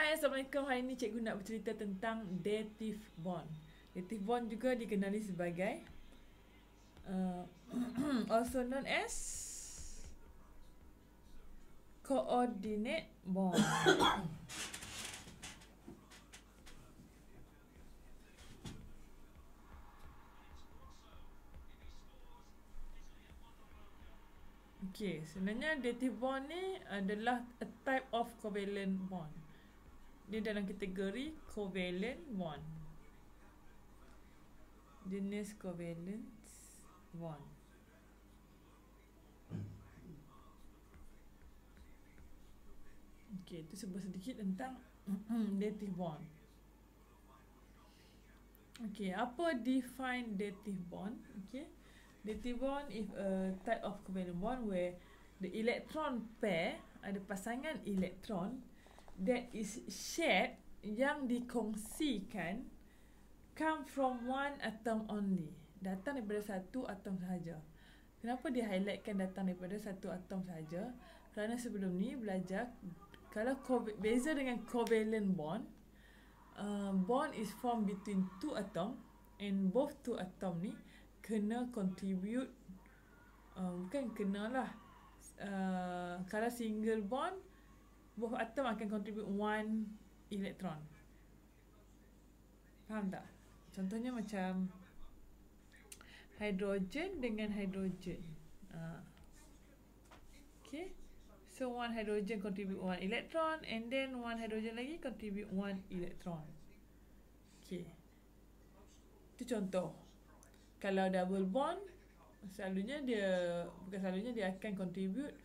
Hai, Assalamualaikum. Hari ini cikgu nak bercerita tentang dative bond. Dative bond juga dikenali sebagai also known as coordinate bond. Okey, sebenarnya dative bond ni adalah a type of covalent bond. Dia dalam kategori covalent bond. Jenis covalent bond. Okey, itu sebuah sedikit tentang dative bond. Okey, apa define dative bond? Okey. Dative bond is a type of covalent bond where the electron pair, ada pasangan elektron that is shared, yang dikongsikan, come from one atom only, datang daripada satu atom sahaja. Kenapa dia highlightkan datang daripada satu atom sahaja? Kerana sebelum ni belajar, kalau beza dengan covalent bond, bond is formed between two atom, and both two atom ni kena contribute, bukan kena lah, kalau single bond, both atom akan contribute one electron. Faham tak? Contohnya macam hidrogen dengan hidrogen. Okay, so one hydrogen contribute one electron, and then one hydrogen lagi contribute one electron. Okay, itu contoh. Kalau double bond, selalunya bukan selalunya dia akan contribute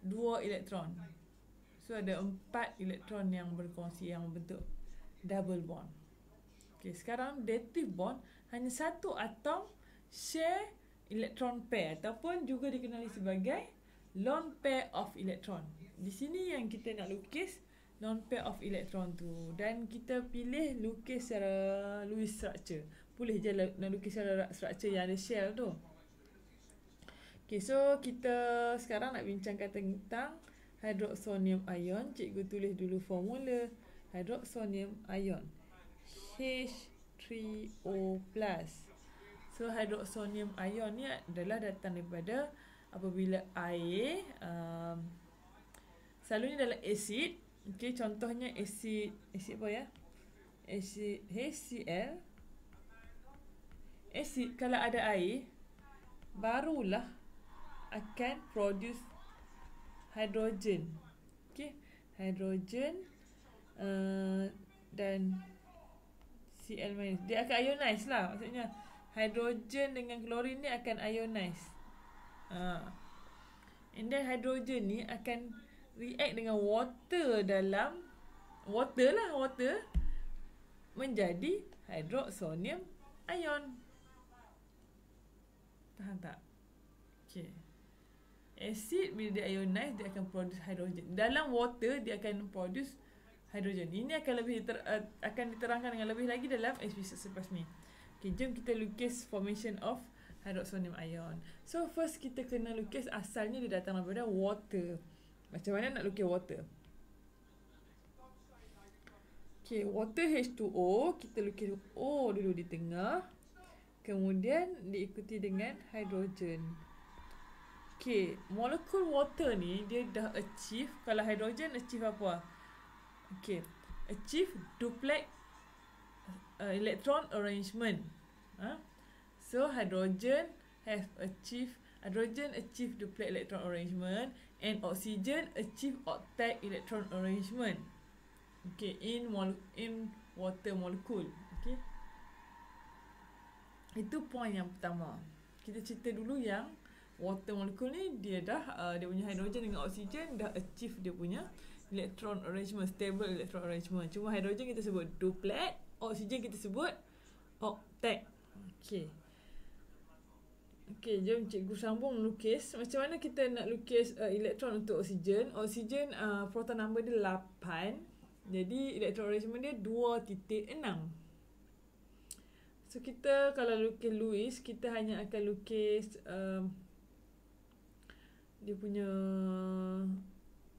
2 elektron. So ada 4 elektron yang berkongsi, yang membentuk double bond. Okay, sekarang dative bond, hanya satu atom share electron pair, ataupun juga dikenali sebagai lone pair of electron. Di sini yang kita nak lukis lone pair of electron tu, dan kita pilih lukis secara Lewis structure. Boleh je nak lukis secara structure yang ada shell tu. Okay, so kita sekarang nak bincangkan tentang hydroxonium ion. Cikgu tulis dulu formula hydroxonium ion, H3O+. So hydroxonium ion ni adalah datang daripada apabila air, selalunya dalam asid. Okay, contohnya asid apa ya? Asid HCl. Asid kalau ada air, barulah akan produce hydrogen. Okay, hydrogen dan Cl-. Dia akan ionize lah. Maksudnya hydrogen dengan klorin ni akan ionize. And then hydrogen ni akan react dengan water dalam water menjadi hydroxonium ion. Faham tak? Okay. Acid bila dia ionize, dia akan produce hydrogen. Dalam water dia akan produce hydrogen. Ini akan akan diterangkan dengan lebih lagi dalam episod selepas ni. Okay, jom kita lukis formation of hydroxonium ion. So first kita kena lukis asalnya dia datang daripada water. Macam mana nak lukis water? Okay, water H2O, kita lukis O dulu di tengah. Kemudian diikuti dengan hydrogen. Okay, molekul water ni dia dah achieve, kalau hydrogen achieve apa? Okay, achieve duplex electron arrangement. So hydrogen achieve duplex electron arrangement, and oxygen achieve octet electron arrangement. Okay, in water molecule. Okay, itu point yang pertama. Kita cerita dulu yang water molecule ni dia dah dia punya hydrogen dengan oxygen dah achieve dia punya electron arrangement, stable electron arrangement. Cuma hydrogen kita sebut duplet, oxygen kita sebut octet. Okay. Okay, jom cikgu sambung melukis. Macam mana kita nak lukis elektron untuk oksigen? Oksigen proton number dia 8. Jadi electron arrangement dia 2.6. So kita kalau lukis Lewis, kita hanya akan lukis dia punya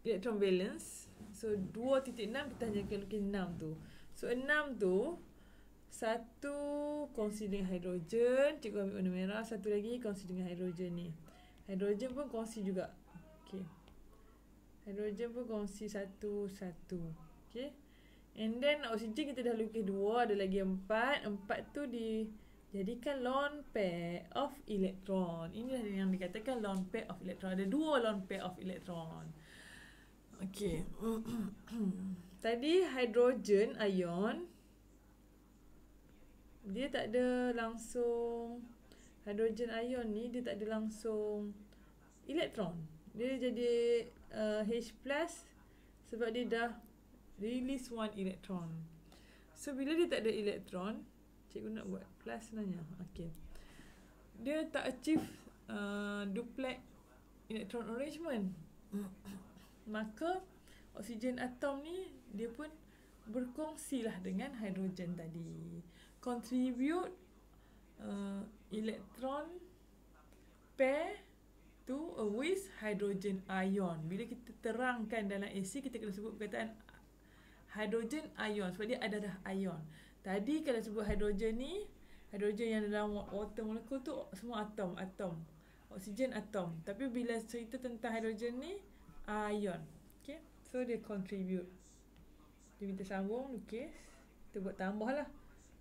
electron valence. So 2.6 kita hanya akan lukis 6 tu. So 6 tu, satu kongsi dengan hidrogen, cikgu ambil warna merah, satu lagi kongsi dengan hidrogen ni. Hidrogen pun kongsi juga. Okay. Hidrogen pun kongsi satu. Okay. And then oksigen kita dah lukis 2, ada lagi 4. 4 tu dijadikan lone pair of electron. Inilah yang dikatakan lone pair of electron. Ada 2 lone pair of electron. Okay. Tadi hidrogen ion, dia tak ada langsung, hidrogen ion ni dia tak ada langsung elektron. Dia jadi H plus sebab dia dah release 1 electron. So bila dia tak ada elektron, cikgu nak buat plus sebenarnya. Okay. Dia tak achieve duplex electron arrangement. Maka oksigen atom ni dia pun berkongsilah dengan hidrogen tadi. Contribute electron pair to with hydrogen ion. Bila kita terangkan dalam AC, kita kena sebut perkataan hydrogen ion sebab dia ada dah ion. Tadi kalau sebut hydrogen ni, hydrogen yang dalam water molecule tu semua atom. Oksigen atom. Tapi bila cerita tentang hydrogen ni, ion. Okay. So dia contribute. Dia minta sambung, lukis. Kita buat tambah lah.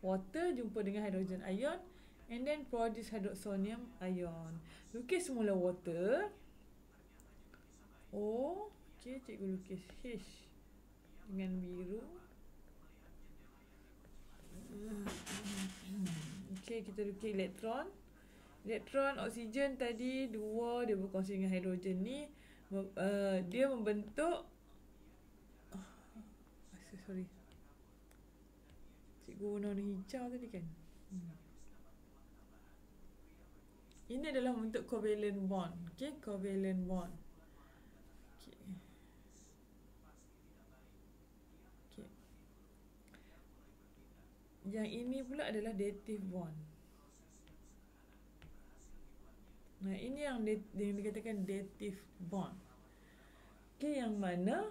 Water jumpa dengan hydrogen ion. And then produce hydroxonium ion. Lukis semula water. O. Okay, cikgu lukis H dengan biru. Okay, kita lukis elektron. Elektron oksigen tadi 2, dia berkongsi dengan hidrogen ni. Dia membentuk sorry, cikgu warna hijau tadi kan. Ini adalah bentuk covalent bond. Okay, covalent bond. Okay. Okay. Yang ini pula adalah dative bond. Nah, ini yang dikatakan dative bond. Okay, yang mana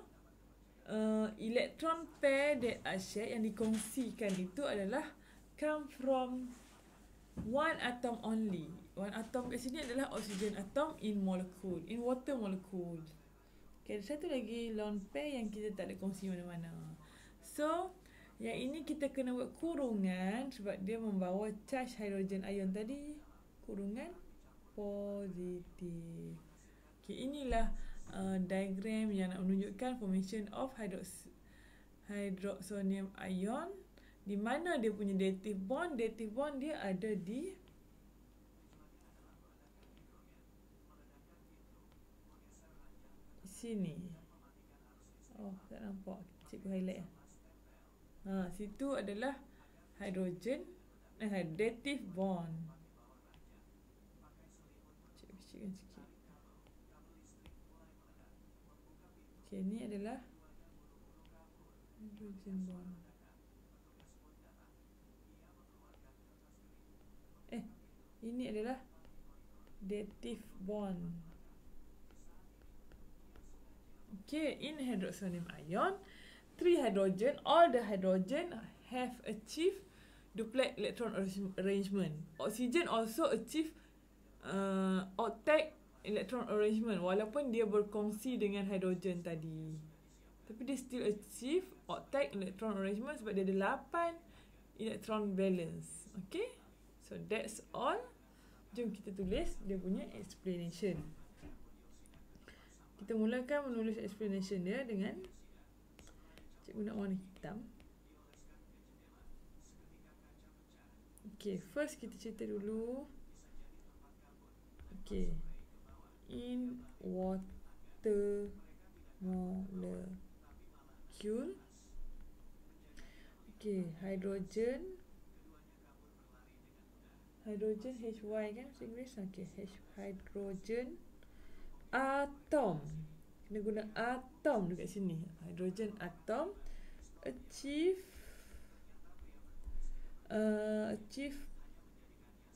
electron pair that are shared yang dikongsikan itu adalah come from one atom only. One atom kat sini adalah oxygen atom in molecule, in water molecule. Okay, ada satu lagi lone pair yang kita tak ada kongsi mana-mana. So, yang ini kita kena buat kurungan sebab dia membawa charge hydrogen ion tadi. Kurungan positif. Okay, inilah diagram yang nak menunjukkan formation of hydroxonium ion. Di mana dia punya dative bond dia ada di sini. Oh, tak nampak. Cikgu highlight. Situ adalah hydrogen dative bond. Cikgu kecilkan sikit. Okay, ni adalah hydrogen bond. Ini adalah dative bond. Okay, in hydroxonium ion, 3 hydrogen, all the hydrogen have achieved duplex electron arrangement. Oxygen also achieve octet electron arrangement walaupun dia berkongsi dengan hydrogen tadi. Tapi dia still achieve octet electron arrangement sebab dia ada 8 electron valence. Okay? So that's all. Jom kita tulis dia punya explanation. Kita mulakan menulis explanation dia dengan cikgu nak warna hitam. Okay, first kita cerita dulu. Okay, in water molecule. Okay, hydrogen HY kan bahasa Inggeris. Okay, hydrogen atom. Kena guna atom dekat sini. Hydrogen atom achieve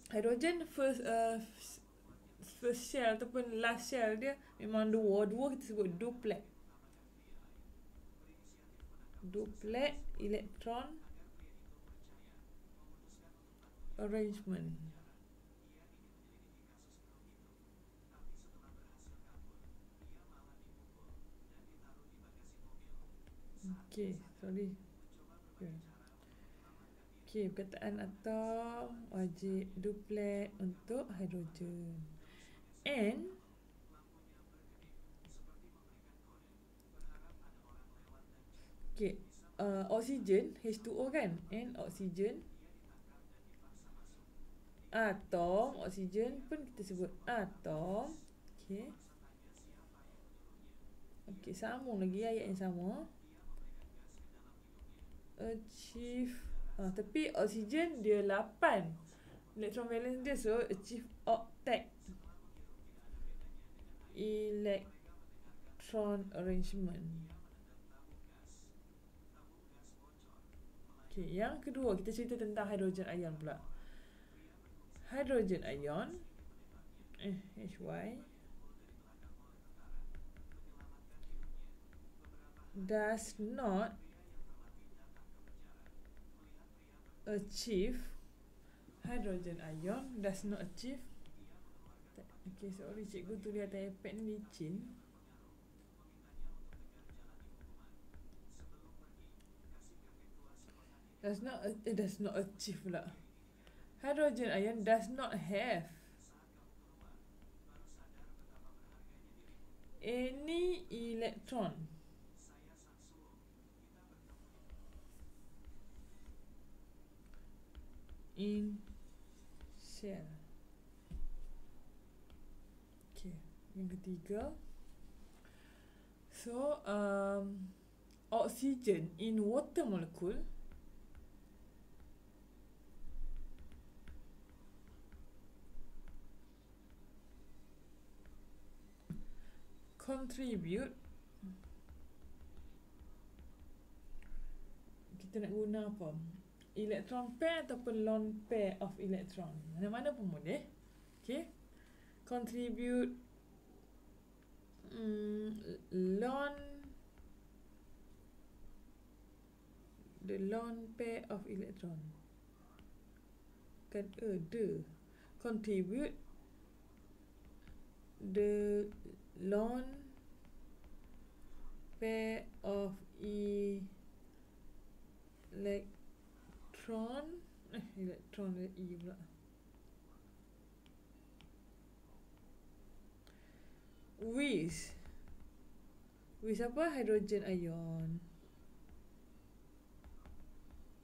hydrogen first shell ataupun last shell dia memang dua kita sebut duplex. duplet electron arrangement. Okey, sorry. Okey, perkataan atom wajib duplet untuk hidrogen. And okey, oksigen H2O kan? And oksigen, atom oksigen pun kita sebut atom. Okey. Okey, sambung lagi ayat yang sama. Achieve tapi oksigen dia 8 electron valence dia, so achieve octet electron arrangement. Okey, yang kedua kita cerita tentang hydrogen ion pula. Hydrogen ion HY does not achieve okay, sorry cikgu tulis atas iPad ni licin. Does not achieve pula. Hydrogen ion does not have any electron in shell. Okay, yang ketiga. So, oxygen in water molecule contribute, kita nak guna apa? Electron pair ataupun lone pair of electron. Mana-mana pun boleh. Okay. Contribute the lone pair of electron. Kan the contribute the lone pair of electron E pula. With apa? Hydrogen ion.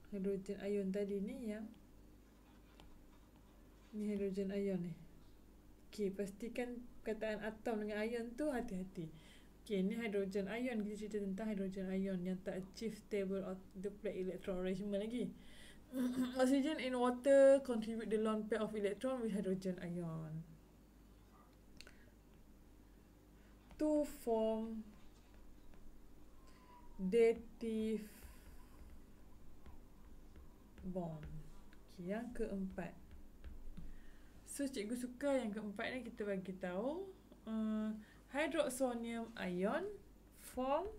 Hydrogen ion tadi ni yang ni hydrogen ion ni. Okey, pastikan perkataan atom dengan ion tu hati-hati. Okey, ni hydrogen ion. Kita cerita tentang hydrogen ion yang tak achieve stable or duplet electron arrangement lagi. Oxygen in water contribute the lone pair of electron with hydrogen ion to form dative bond. Okay, yang keempat. So cikgu suka yang keempat ni, kita bagi tahu hydroxonium ion form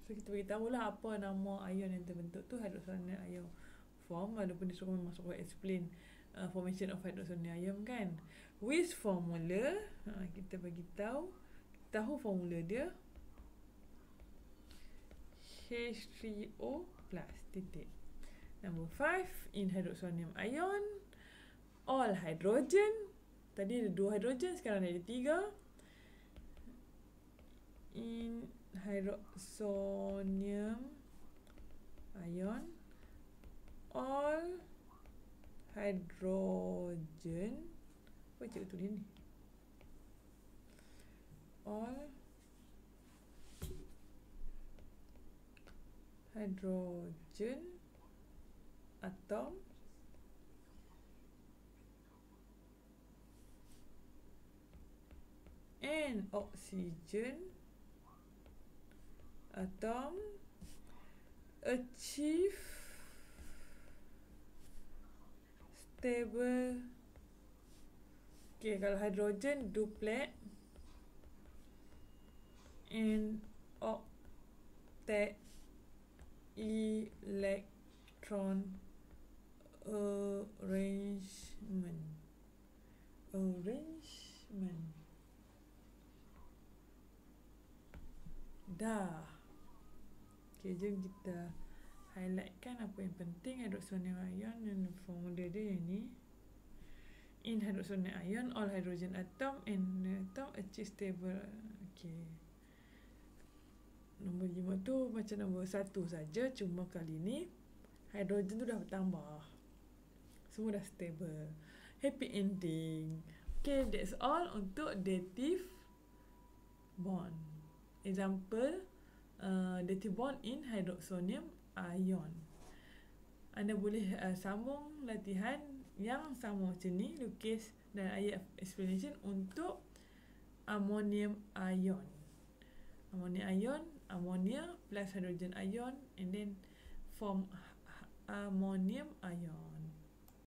so kita bagi tahulah apa nama ion yang terbentuk tu, hydroxonium ion form, walaupun dia suruh masuk explain formation of hydroxonium ion kan. With formula, kita bagi tahu formula dia H3O plus titik. Number 5, in hydroxonium ion all hydrogen, tadi ada 2 hydrogen, sekarang ada 3. In hydroxonium ion all hydrogen, apa cikgu tulis ni? All hydrogen atom and oxygen atom achieve stable Okay, kalau hidrogen duplet and octet electron arrangement. Dah. Okay, jom kita highlightkan apa yang penting hydroxonium ion dan formula dia yang ni. In hydroxonium ion, all hydrogen atom and atom achieve stable. Okay. Nombor 5 tu macam nombor 1 saja, cuma kali ni hidrogen tu dah bertambah. Semua dah stable. Happy ending. Okay, that's all untuk dative bond. Example, dative bond in hydroxonium ion. Anda boleh sambung latihan yang sama macam ni, lukis dan ayat explanation untuk ammonium ion. Ammonium ion, ammonia plus hydrogen ion and then form ammonium ion.